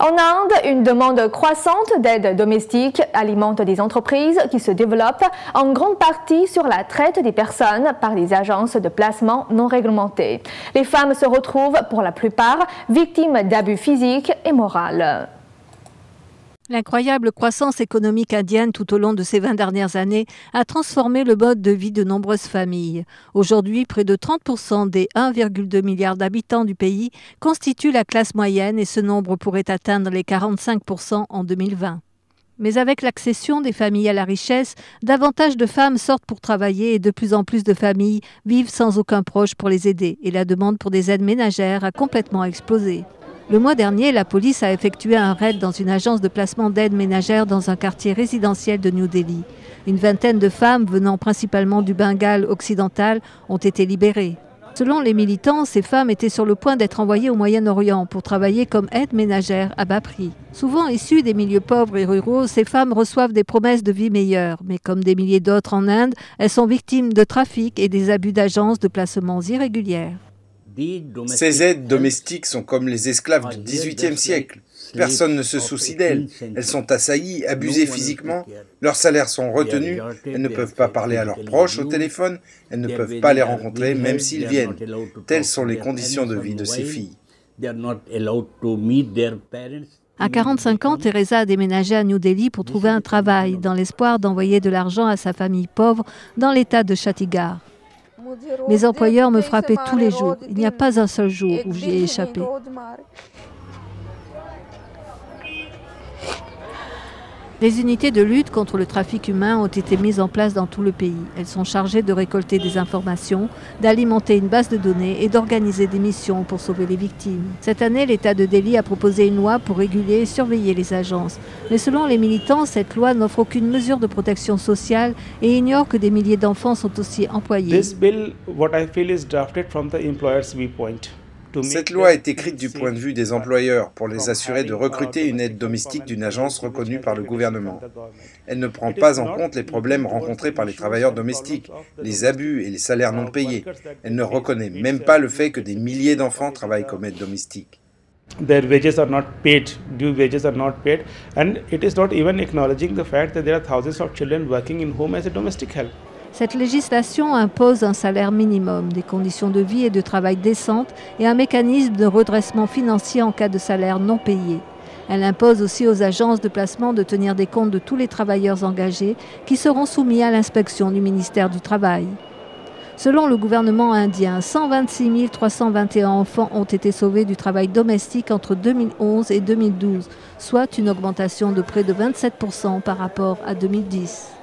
En Inde, une demande croissante d'aide domestique alimente des entreprises qui se développent en grande partie sur la traite des personnes par des agences de placement non réglementées. Les femmes se retrouvent pour la plupart victimes d'abus physiques et moraux. L'incroyable croissance économique indienne tout au long de ces 20 dernières années a transformé le mode de vie de nombreuses familles. Aujourd'hui, près de 30% des 1,2 milliard d'habitants du pays constituent la classe moyenne et ce nombre pourrait atteindre les 45% en 2020. Mais avec l'accession des familles à la richesse, davantage de femmes sortent pour travailler et de plus en plus de familles vivent sans aucun proche pour les aider et la demande pour des aides ménagères a complètement explosé. Le mois dernier, la police a effectué un raid dans une agence de placement d'aide ménagère dans un quartier résidentiel de New Delhi. Une vingtaine de femmes venant principalement du Bengale occidental ont été libérées. Selon les militants, ces femmes étaient sur le point d'être envoyées au Moyen-Orient pour travailler comme aides ménagères à bas prix. Souvent issues des milieux pauvres et ruraux, ces femmes reçoivent des promesses de vie meilleure. Mais comme des milliers d'autres en Inde, elles sont victimes de trafic et des abus d'agences de placements irrégulières. Ces aides domestiques sont comme les esclaves du XVIIIe siècle. Personne ne se soucie d'elles. Elles sont assaillies, abusées physiquement, leurs salaires sont retenus, elles ne peuvent pas parler à leurs proches au téléphone, elles ne peuvent pas les rencontrer même s'ils viennent. Telles sont les conditions de vie de ces filles. À 45 ans, Teresa a déménagé à New Delhi pour trouver un travail, dans l'espoir d'envoyer de l'argent à sa famille pauvre dans l'état de Chhattisgarh. Mes employeurs me frappaient tous les jours. Il n'y a pas un seul jour où j'y ai échappé. Les unités de lutte contre le trafic humain ont été mises en place dans tout le pays. Elles sont chargées de récolter des informations, d'alimenter une base de données et d'organiser des missions pour sauver les victimes. Cette année, l'État de Delhi a proposé une loi pour réguler et surveiller les agences. Mais selon les militants, cette loi n'offre aucune mesure de protection sociale et ignore que des milliers d'enfants sont aussi employés. Cette loi est écrite du point de vue des employeurs pour les assurer de recruter une aide domestique d'une agence reconnue par le gouvernement. Elle ne prend pas en compte les problèmes rencontrés par les travailleurs domestiques, les abus et les salaires non payés. Elle ne reconnaît même pas le fait que des milliers d'enfants travaillent comme aide domestique. Their wages are not paid, due wages are not paid, and it is not even acknowledging the fact that there are thousands of children working in home as a domestic help. Cette législation impose un salaire minimum, des conditions de vie et de travail décentes et un mécanisme de redressement financier en cas de salaire non payé. Elle impose aussi aux agences de placement de tenir des comptes de tous les travailleurs engagés qui seront soumis à l'inspection du ministère du Travail. Selon le gouvernement indien, 126 321 enfants ont été sauvés du travail domestique entre 2011 et 2012, soit une augmentation de près de 27% par rapport à 2010.